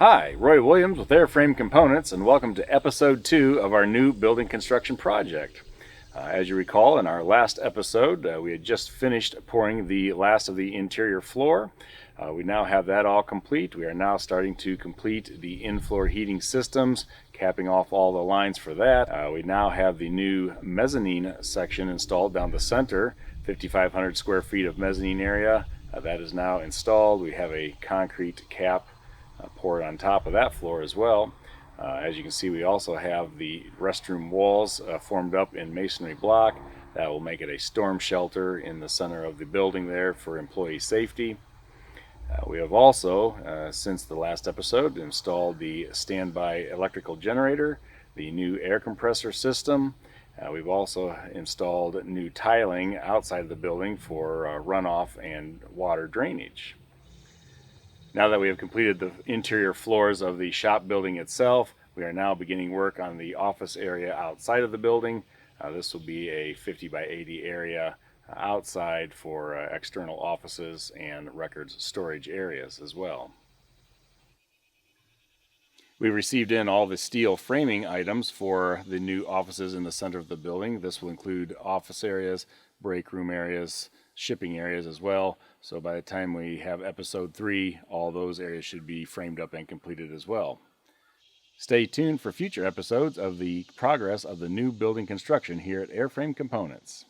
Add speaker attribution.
Speaker 1: Hi, Roy Williams with Airframe Components, and welcome to episode 2 of our new building construction project. As you recall, in our last episode, we had just finished pouring the last of the interior floor. We now have that all complete. We are now starting to complete the in-floor heating systems, capping off all the lines for that. We now have the new mezzanine section installed down the center, 5,500 square feet of mezzanine area. That is now installed. We have a concrete cap poured on top of that floor as well. As you can see, we also have the restroom walls formed up in masonry block. That will make it a storm shelter in the center of the building there for employee safety. We have also, since the last episode, installed the standby electrical generator, the new air compressor system. We've also installed new tiling outside of the building for runoff and water drainage. Now that we have completed the interior floors of the shop building itself, we are now beginning work on the office area outside of the building. This will be a 50 by 80 area outside for external offices and records storage areas as well. We received in all the steel framing items for the new offices in the center of the building. This will include office areas, break room areas, shipping areas as well. So by the time we have episode 3, all those areas should be framed up and completed as well. Stay tuned for future episodes of the progress of the new building construction here at Airframe Components.